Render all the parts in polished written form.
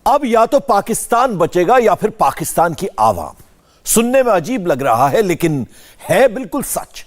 अब या तो पाकिस्तान बचेगा या फिर पाकिस्तान की आवाम। सुनने में अजीब लग रहा है लेकिन है बिल्कुल सच।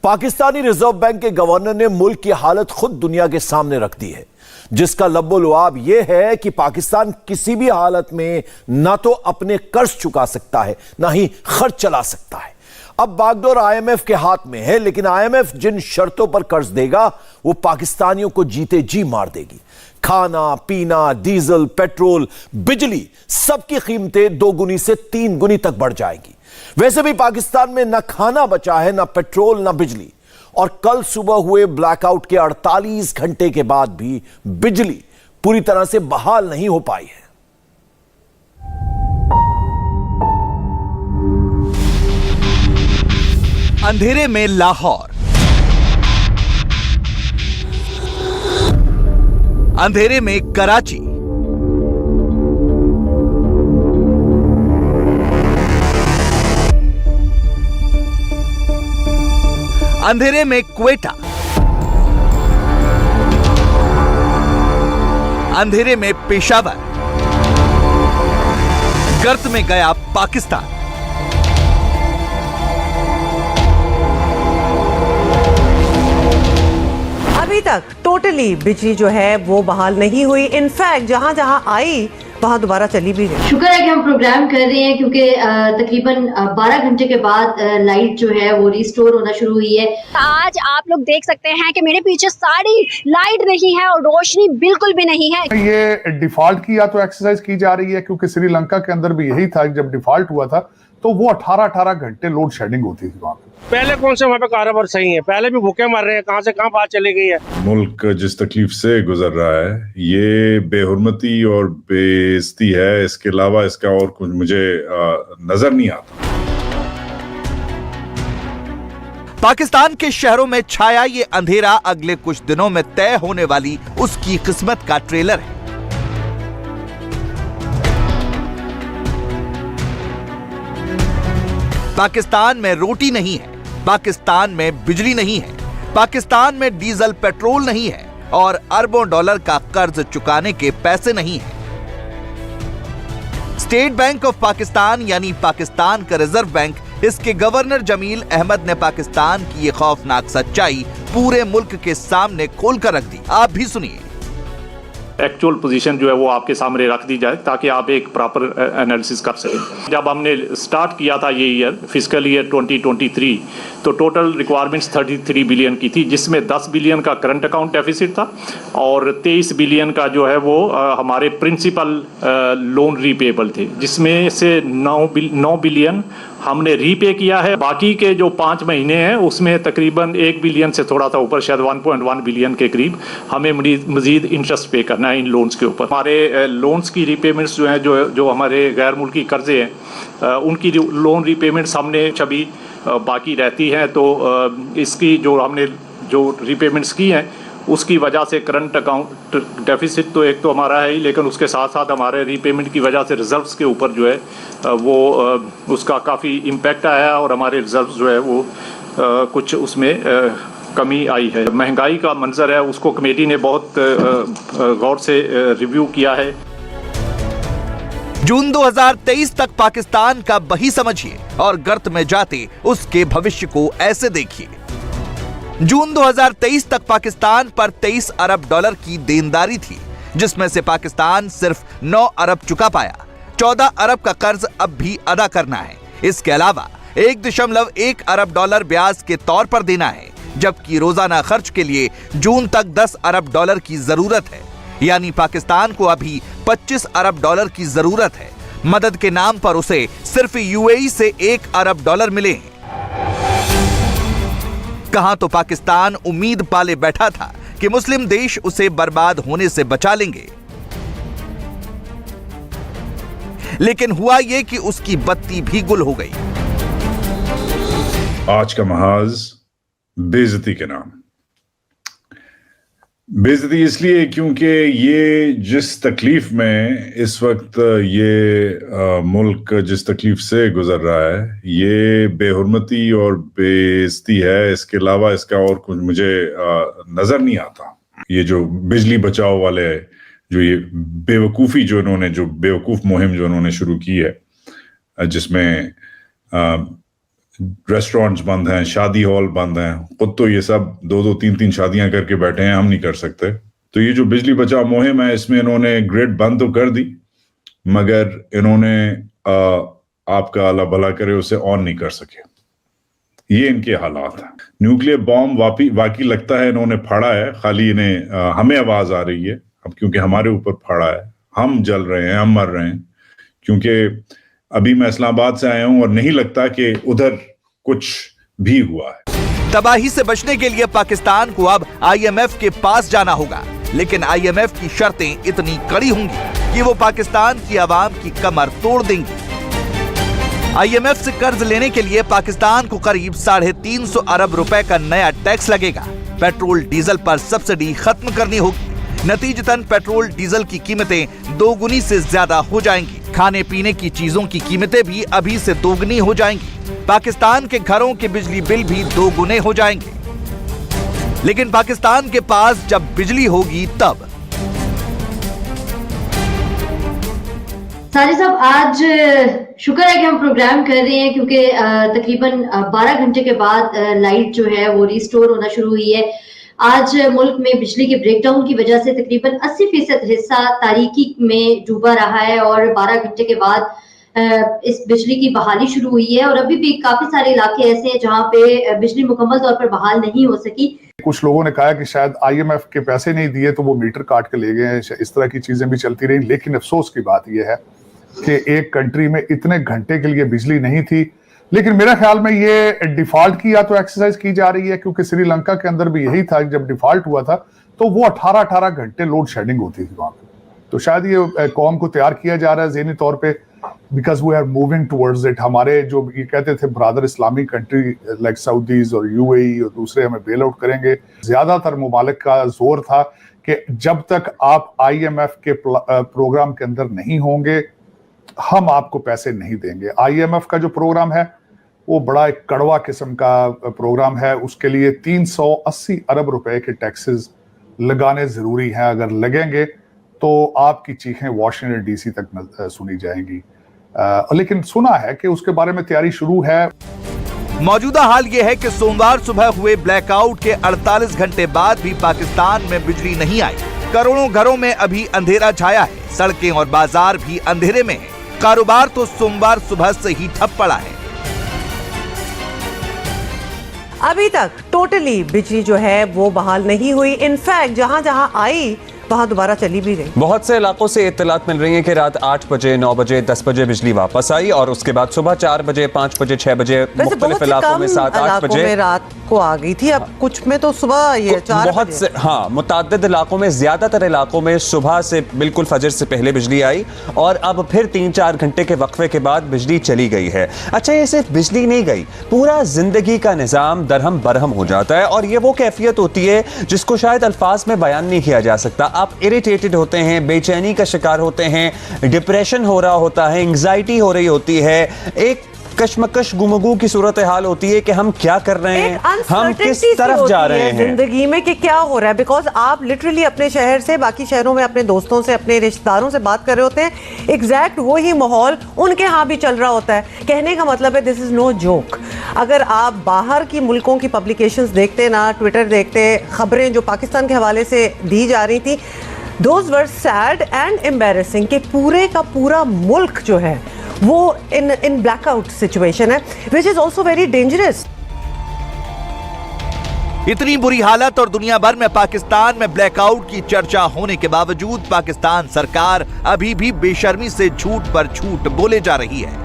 पाकिस्तानी रिजर्व बैंक के गवर्नर ने मुल्क की हालत खुद दुनिया के सामने रख दी है, जिसका लब्बो-लुआब यह है कि पाकिस्तान किसी भी हालत में ना तो अपने कर्ज चुका सकता है ना ही खर्च चला सकता है। अब बागडोर आईएमएफ के हाथ में है, लेकिन आईएमएफ जिन शर्तों पर कर्ज देगा वो पाकिस्तानियों को जीते जी मार देगी। खाना पीना, डीजल, पेट्रोल, बिजली, सबकी कीमतें 2 गुनी से 3 गुनी तक बढ़ जाएगी। वैसे भी पाकिस्तान में ना खाना बचा है, ना पेट्रोल, ना बिजली। और कल सुबह हुए ब्लैकआउट के 48 घंटे के बाद भी बिजली पूरी तरह से बहाल नहीं हो पाई है। अंधेरे में लाहौर, अंधेरे में कराची, अंधेरे में क्वेटा, अंधेरे में पेशावर, गर्त में गया पाकिस्तान। अभी तक टोटली बिजली जो है वो बहाल नहीं हुई। इनफैक्ट जहां जहां आई वहां दोबारा चली भी गई। शुक्र है कि हम प्रोग्राम कर रहे हैं, क्योंकि तकरीबन 12 घंटे के बाद लाइट जो है वो रिस्टोर होना शुरू हुई है। आज आप लोग देख सकते हैं कि मेरे पीछे सारी लाइट नहीं है और रोशनी बिल्कुल भी नहीं है। ये डिफॉल्ट की या तो एक्सरसाइज की जा रही है, क्योंकि श्रीलंका के अंदर भी यही था। जब डिफॉल्ट हुआ था तो वो 18-18 घंटे लोड शेडिंग होती थी वहां पे। पहले कौन से वहाँ पे कारोबार सही है, पहले भी भूखे मर रहे हैं, कहाँ से कहाँ बात चली गई है। मुल्क जिस तकलीफ से गुजर रहा है ये बेहुरमती और बेइज्जती है, इसके अलावा इसका और कुछ मुझे नजर नहीं आता। पाकिस्तान के शहरों में छाया ये अंधेरा अगले कुछ दिनों में तय होने वाली उसकी किस्मत का ट्रेलर है। पाकिस्तान में रोटी नहीं है, पाकिस्तान में बिजली नहीं है, पाकिस्तान में डीजल पेट्रोल नहीं है और अरबों डॉलर का कर्ज चुकाने के पैसे नहीं है। स्टेट बैंक ऑफ पाकिस्तान यानी पाकिस्तान का रिजर्व बैंक, इसके गवर्नर जमील अहमद ने पाकिस्तान की ये खौफनाक सच्चाई पूरे मुल्क के सामने खोलकर रख दी। आप भी सुनिए। एक्चुअल पोजीशन जो है वो आपके सामने रख दी जाए ताकि आप एक प्रॉपर एनालिसिस कर सकें। जब हमने स्टार्ट किया था ये ईयर, फिजिकल ईयर 2023, तो टोटल रिक्वायरमेंट्स 33 बिलियन की थी, जिसमें 10 बिलियन का करंट अकाउंट डेफिसिट था और 23 बिलियन का जो है वो हमारे प्रिंसिपल लोन रीपेबल थे, जिसमें से 9 बिलियन हमने रीपे किया है। बाकी के जो 5 महीने हैं उसमें तकरीबन 1 बिलियन से थोड़ा सा ऊपर, शायद 1.1 बिलियन के करीब हमें मजीद इंटरेस्ट पे करना है इन लोन्स के ऊपर। हमारे लोन्स की रीपेमेंट्स जो हैं, जो हमारे गैर मुल्की कर्जे हैं, उनकी लोन रीपेमेंट्स हमने अभी बाकी रहती हैं। तो इसकी जो हमने जो रीपेमेंट्स की हैं उसकी वजह से करंट अकाउंट डेफिसिट तो एक तो हमारा है ही, लेकिन उसके साथ साथ हमारे रीपेमेंट की वजह से रिजर्व्स के ऊपर जो है वो उसका काफ़ी इम्पैक्ट आया और हमारे रिजर्व्स जो है वो कुछ उसमें कमी आई है। महंगाई का मंजर है, उसको कमेटी ने बहुत गौर से रिव्यू किया है। जून 2023 तक पाकिस्तान का बही समझिए और गर्त में जाते उसके भविष्य को ऐसे देखिए। जून 2023 तक पाकिस्तान पर 23 अरब डॉलर की देनदारी थी, जिसमें से पाकिस्तान सिर्फ 9 अरब चुका पाया। 14 अरब का कर्ज अब भी अदा करना है। इसके अलावा 1.1 अरब डॉलर ब्याज के तौर पर देना है, जबकि रोजाना खर्च के लिए जून तक 10 अरब डॉलर की जरूरत है। यानी पाकिस्तान को अभी 25 अरब डॉलर की जरूरत है। मदद के नाम पर उसे सिर्फ यूएई से 1 अरब डॉलर मिले हैं। कहां तो पाकिस्तान उम्मीद पाले बैठा था कि मुस्लिम देश उसे बर्बाद होने से बचा लेंगे, लेकिन हुआ यह कि उसकी बत्ती भी गुल हो गई। आज का महाज बेइज्जती के नाम। बेइज्जती इसलिए क्योंकि ये जिस तकलीफ में इस वक्त ये मुल्क जिस तकलीफ से गुजर रहा है ये बेहुरमती और बेइज्जती है, इसके अलावा इसका और कुछ मुझे नजर नहीं आता। ये जो बिजली बचाओ वाले जो ये बेवकूफ़ी जो बेवकूफ़ मुहिम जो इन्होंने शुरू की है, जिसमें रेस्टोरेंट्स बंद हैं, शादी हॉल बंद हैं, खुद तो ये सब 2-2, 3-3 शादियां करके बैठे हैं, हम नहीं कर सकते। तो ये जो बिजली बचाओ मुहिम है, इसमें इन्होंने ग्रिड बंद तो कर दी, मगर इन्होंने आपका अल्लाह भला करे उसे ऑन नहीं कर सके। ये इनके हालात हैं। न्यूक्लियर बॉम्ब वाकई लगता है इन्होंने फाड़ा है, खाली इन्हें हमें आवाज आ रही है अब, क्योंकि हमारे ऊपर फाड़ा है, हम जल रहे हैं, हम मर रहे हैं। क्योंकि अभी मैं इस्लामाबाद से आया हूं और नहीं लगता कि उधर कुछ भी हुआ है। तबाही से बचने के लिए पाकिस्तान को अब IMF के पास जाना होगा, लेकिन IMF की शर्तें इतनी कड़ी होंगी कि वो पाकिस्तान की आवाम की कमर तोड़ देंगी। IMF से कर्ज लेने के लिए पाकिस्तान को करीब 350 अरब रुपए का नया टैक्स लगेगा। पेट्रोल डीजल पर सब्सिडी खत्म करनी होगी। नतीजतन पेट्रोल डीजल की कीमतें दोगुनी से ज्यादा हो जाएंगी। खाने पीने की चीजों की कीमतें भी अभी से दोगुनी हो जाएंगी। पाकिस्तान के घरों के बिजली बिल भी दोगुने हो जाएंगे। लेकिन पाकिस्तान के पास जब बिजली होगी तब। साजिद साहब, आज शुक्र है कि हम प्रोग्राम कर रहे हैं, क्योंकि तकरीबन 12 घंटे के बाद लाइट जो है वो रिस्टोर होना शुरू हुई है। आज मुल्क में बिजली के ब्रेकडाउन की वजह से तकरीबन 80% हिस्सा तारीकी में डूबा रहा है और 12 घंटे के बाद इस बिजली की बहाली शुरू हुई है। और अभी भी काफी सारे इलाके ऐसे हैं जहां पे बिजली मुकम्मल तौर पर बहाल नहीं हो सकी। कुछ लोगों ने कहा कि शायद IMF के पैसे नहीं दिए तो वो मीटर काट के ले गए, इस तरह की चीजें भी चलती रही। लेकिन अफसोस की बात यह है कि एक कंट्री में इतने घंटे के लिए बिजली नहीं थी। लेकिन मेरा ख्याल में ये डिफॉल्ट की या तो एक्सरसाइज की जा रही है, क्योंकि श्रीलंका के अंदर भी यही था। जब डिफॉल्ट हुआ था तो वो 18-18 घंटे लोड शेडिंग होती थी वहां पे। तो शायद ये कौम को तैयार किया जा रहा है ज़हनी तौर पे, because we are moving towards it. हमारे जो ये कहते थे brother Islamic country like Saudis और UAE और दूसरे हमें बेल आउट करेंगे, ज्यादातर मुमालिक का जोर था कि जब तक आप IMF के प्रोग्राम के अंदर नहीं होंगे हम आपको पैसे नहीं देंगे। IMF का जो प्रोग्राम है वो बड़ा एक कड़वा किस्म का प्रोग्राम है। उसके लिए 380 अरब रुपए के टैक्सेस लगाने जरूरी हैं। अगर लगेंगे तो आपकी चीखें वाशिंगटन DC तक सुनी जाएंगी। लेकिन सुना है कि उसके बारे में तैयारी शुरू है। मौजूदा हाल यह है कि सोमवार सुबह हुए ब्लैकआउट के 48 घंटे बाद भी पाकिस्तान में बिजली नहीं आई। करोड़ों घरों में अभी अंधेरा छाया है। सड़कें और बाजार भी अंधेरे में हैं। कारोबार तो सोमवार सुबह से ही ठप पड़ा है। अभी तक टोटली बिजली जो है वो बहाल नहीं हुई। इनफैक्ट जहां जहां आई वहां दोबारा चली भी गई। बहुत से इलाकों से इत्तलात मिल रही है कि रात 8 बजे, 9 बजे, 10 बजे बिजली वापस आई और उसके बाद सुबह 4 बजे, 5 बजे, 6 बजे, मुख्तलिफ इलाकों में 7-8 बजे रात को आ गई थी। अब कुछ में तो सुबह ये 4 बहुत से, हाँ, मुताद्दिद इलाकों में, ज्यादातर इलाकों में सुबह से बिल्कुल फजर से पहले बिजली आई और अब फिर 3-4 घंटे के वक्फे के बाद बिजली चली गई है। अच्छा, ये सिर्फ बिजली नहीं गई, पूरा जिंदगी का निजाम दरहम बरहम हो जाता है और ये वो कैफियत होती है जिसको शायद अल्फाज में बयान नहीं किया जा सकता। आप इरिटेटेड होते हैं, बेचैनी का शिकार होते हैं, डिप्रेशन हो रहा होता है, एंग्जाइटी हो रही होती है, एक कशमकश गुमगू की सूरत हाल होती है कि हम क्या कर रहे हैं, हम किस तरफ जा रहे हैं जिंदगी में, कि क्या हो रहा है। बिकॉज आप लिटरली अपने शहर से बाकी शहरों में अपने दोस्तों से, अपने रिश्तेदारों से बात कर रहे होते हैं। एग्जैक्ट वही माहौल उनके यहाँ भी चल रहा होता है। कहने का मतलब है दिस इज नो जोक। अगर आप बाहर की मुल्कों की पब्लिकेशंस देखते ना, ट्विटर देखते, खबरें जो पाकिस्तान के हवाले से दी जा रही थी, those were sad and embarrassing कि पूरे का पूरा मुल्क जो है वो in blackout situation है, which is also very dangerous। इतनी बुरी हालत और दुनिया भर में पाकिस्तान में ब्लैकआउट की चर्चा होने के बावजूद पाकिस्तान सरकार अभी भी बेशर्मी से झूठ पर झूठ बोले जा रही है।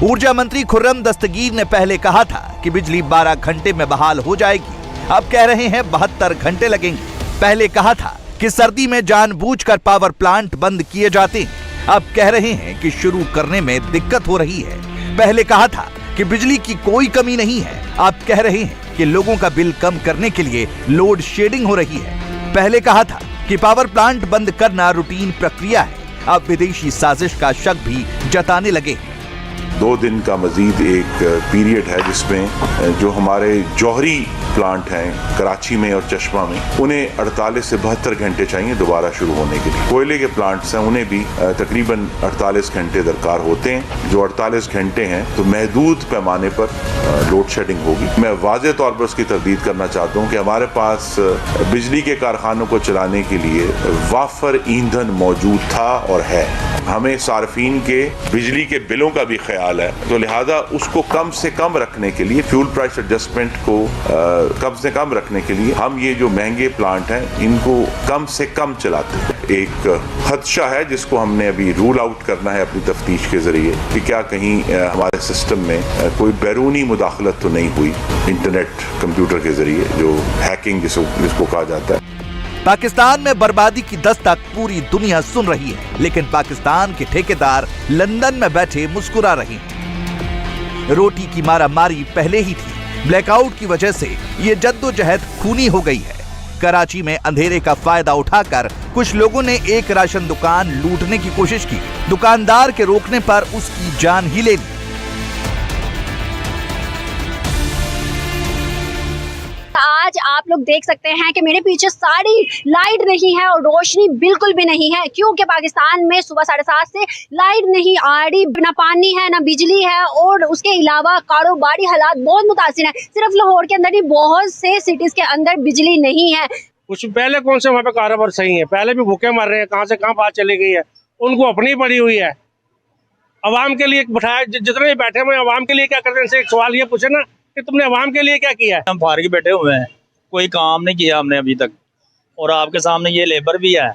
ऊर्जा मंत्री खुर्रम दस्तगीर ने पहले कहा था कि बिजली 12 घंटे में बहाल हो जाएगी। अब कह रहे हैं 72 घंटे लगेंगे। पहले कहा था कि सर्दी में जानबूझकर पावर प्लांट बंद किए जाते हैं। अब कह रहे हैं कि शुरू करने में दिक्कत हो रही है। पहले कहा था कि बिजली की कोई कमी नहीं है। अब कह रहे हैं कि लोगों का बिल कम करने के लिए लोड शेडिंग हो रही है। पहले कहा था कि पावर प्लांट बंद करना रूटीन प्रक्रिया है। अब विदेशी साजिश का शक भी जताने लगे हैं। 2 दिन का मजीद एक पीरियड है जिसमें जो हमारे जौहरी प्लांट हैं कराची में और चश्मा में, उन्हें 48 से 72 घंटे चाहिए दोबारा शुरू होने के लिए। कोयले के प्लांट्स हैं, उन्हें भी तकरीबन 48 घंटे दरकार होते हैं। जो 48 घंटे हैं तो महदूद पैमाने पर लोड शेडिंग होगी। मैं वाज़े तौर पर उसकी तरदीद करना चाहता हूँ कि हमारे पास बिजली के कारखानों को चलाने के लिए वाफर ईंधन मौजूद था और है। हमें सार्फिन के बिजली के बिलों का भी ख्याल है, तो लिहाजा उसको कम से कम रखने के लिए, फ्यूल प्राइस एडजस्टमेंट को कम से कम रखने के लिए हम ये जो महंगे प्लांट हैं इनको कम से कम चलाते हैं। एक खदशा है जिसको हमने अभी रूल आउट करना है अपनी तफ्तीश के जरिए कि क्या कहीं हमारे सिस्टम में कोई बैरूनी मुदाखलत तो नहीं हुई इंटरनेट कंप्यूटर के जरिए, जो हैकिंग जिसको कहा जाता है। पाकिस्तान में बर्बादी की दस्तक पूरी दुनिया सुन रही है, लेकिन पाकिस्तान के ठेकेदार लंदन में बैठे मुस्कुरा रहे हैं। रोटी की मारामारी पहले ही थी, ब्लैकआउट की वजह से ये जद्दोजहद खूनी हो गई है। कराची में अंधेरे का फायदा उठाकर कुछ लोगों ने एक राशन दुकान लूटने की कोशिश की। दुकानदार के रोकने पर उसकी जान ही ले ली। आज आप लोग देख सकते हैं कि मेरे पीछे सारी लाइट नहीं है और रोशनी बिल्कुल भी नहीं है, क्योंकि पाकिस्तान में सुबह 7:30 से लाइट नहीं आ रही, ना पानी है ना बिजली है, और उसके अलावा कारोबारी हालात बहुत मुतासिर है। सिर्फ लाहौर के अंदर ही बहुत से सिटीज के अंदर बिजली नहीं है। कुछ पहले कौन से वहाँ पे कारोबार सही है, पहले भी भूखे मर रहे हैं, कहाँ से कहाँ बात चली गई है, उनको अपनी पड़ी हुई है। अवाम के लिए बैठाया, जितने भी बैठे हुए अवाम के लिए क्या करते हैं, इनसे एक सवाल ये पूछे ना कि तुमने अवाम के लिए क्या किया है। हम फारग बैठे हुए हैं, कोई काम नहीं किया हमने अभी तक, और आपके सामने ये लेबर भी है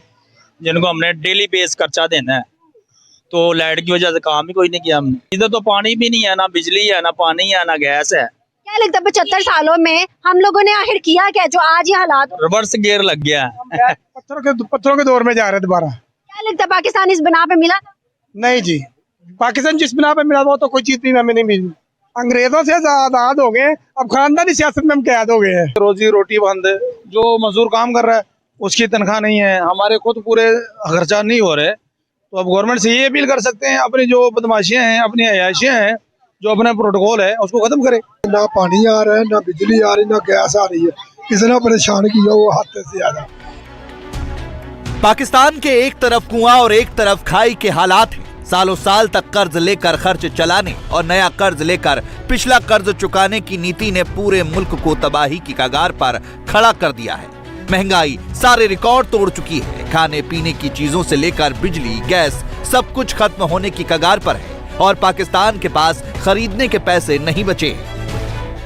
जिनको हमने डेली बेस खर्चा देना है, तो लाइट की वजह से काम भी कोई नहीं किया हमने। इधर तो पानी भी नहीं है, ना बिजली है, ना पानी है, ना गैस है। क्या लगता है 75 सालों में हम लोगों ने आखिर किया क्या जो आज ये हालात? रिवर्स गियर लग गया है। पत्थरों के दौर में जा रहे दोबारा। क्या लगता है पाकिस्तान इस बिना पे मिला? नहीं जी, पाकिस्तान जिस बिना पे मिला वो तो कोई चीज भी हमें नहीं मिली। अंग्रेजों से आजाद हो गए, अब खानदानी सियासत में हम कैद हो गए हैं। रोजी रोटी बंद है, जो मजदूर काम कर रहा है उसकी तनख्वाह नहीं है, हमारे खुद पूरे खर्चा नहीं हो रहे। तो अब गवर्नमेंट से ये अपील कर सकते हैं, अपनी जो बदमाशियां हैं, अपनी अयाशियां हैं, जो अपना प्रोटोकॉल है उसको खत्म करे। ना पानी आ रहा है, ना बिजली आ रही, ना गैस आ रही है, किसने परेशान किया वो हद से ज्यादा। पाकिस्तान के एक तरफ कुआं और एक तरफ खाई के हालात हैं। सालों साल तक कर्ज लेकर खर्च चलाने और नया कर्ज लेकर पिछला कर्ज चुकाने की नीति ने पूरे मुल्क को तबाही की कगार पर खड़ा कर दिया है। महंगाई सारे रिकॉर्ड तोड़ चुकी है। खाने पीने की चीजों से लेकर बिजली, गैस सब कुछ खत्म होने की कगार पर है और पाकिस्तान के पास खरीदने के पैसे नहीं बचे।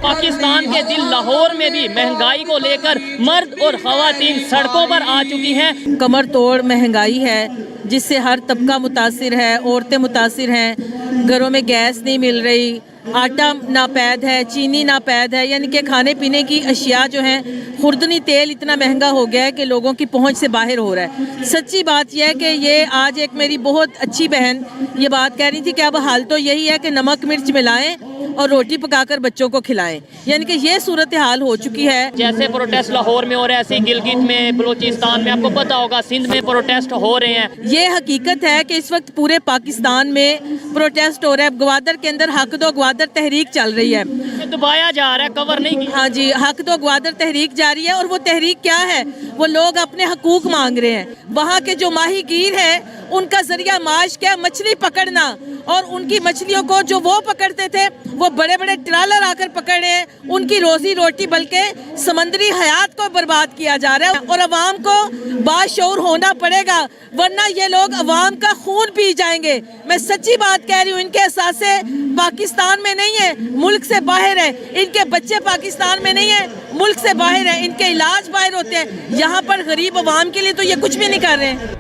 पाकिस्तान के दिल लाहौर में भी महंगाई को लेकर मर्द और खवातीन सड़कों पर आ चुकी हैं। कमर तोड़ महंगाई है जिससे हर तबका मुतासिर है, औरतें मुतासिर हैं। घरों में गैस नहीं मिल रही, आटा नापैद है, चीनी नापैद है, यानी कि खाने पीने की अशिया जो हैं, खुर्दनी तेल इतना महंगा हो गया है कि लोगों की पहुंच से बाहर हो रहा है। सच्ची बात यह है कि ये आज एक मेरी बहुत अच्छी बहन ये बात कह रही थी कि अब हाल तो यही है कि नमक मिर्च मिलाएं और रोटी पकाकर बच्चों को खिलाएं, यानी कि ये सूरत हाल हो चुकी है। जैसे प्रोटेस्ट लाहौर में हो रहा है, ऐसे गिलगित में, बलूचिस्तान में, आपको पता होगा सिंध में प्रोटेस्ट हो रहे हैं। ये हकीकत है कि इस वक्त पूरे पाकिस्तान में प्रोटेस्ट हो रहा है। ग्वादर के अंदर हक दो ग्वादर तहरीक चल रही है, दबाया जा रहा है, कवर नहीं किया। हाँ जी, हक दो ग्वादर तहरीक जारी है। और वो तहरीक क्या है? वो लोग अपने हकूक मांग रहे हैं। वहाँ के जो माहीगीर है उनका जरिया माश क्या? मछली पकड़ना, और उनकी मछलियों को जो वो पकड़ते थे वो बड़े बड़े ट्रालर आकर पकड़ रहे हैं। उनकी रोजी रोटी बल्कि समंदरी हयात को बर्बाद किया जा रहा है। और अवाम को बाशऊर होना पड़ेगा, वरना ये लोग अवाम का खून पी जाएंगे। मैं सच्ची बात कह रही हूँ, इनके एहसासे पाकिस्तान में नहीं है, मुल्क से बाहर है। इनके बच्चे पाकिस्तान में नहीं है, मुल्क से बाहर है। इनके इलाज बाहर होते हैं। यहाँ पर गरीब अवाम के लिए तो ये कुछ भी नहीं कर रहे हैं।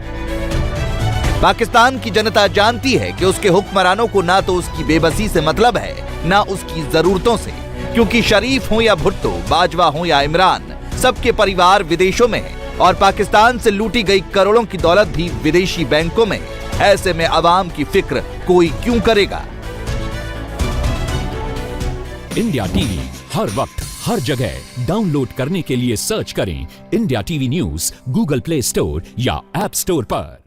पाकिस्तान की जनता जानती है कि उसके हुक्मरानों को ना तो उसकी बेबसी से मतलब है, ना उसकी जरूरतों से, क्योंकि शरीफ हो या भुट्टो, बाजवा हो या इमरान, सबके परिवार विदेशों में है और पाकिस्तान से लूटी गई करोड़ों की दौलत भी विदेशी बैंकों में। ऐसे में अवाम की फिक्र कोई क्यों करेगा? इंडिया टीवी हर वक्त हर जगह डाउनलोड करने के लिए सर्च करें India TV news Google play store या ऐप स्टोर पर।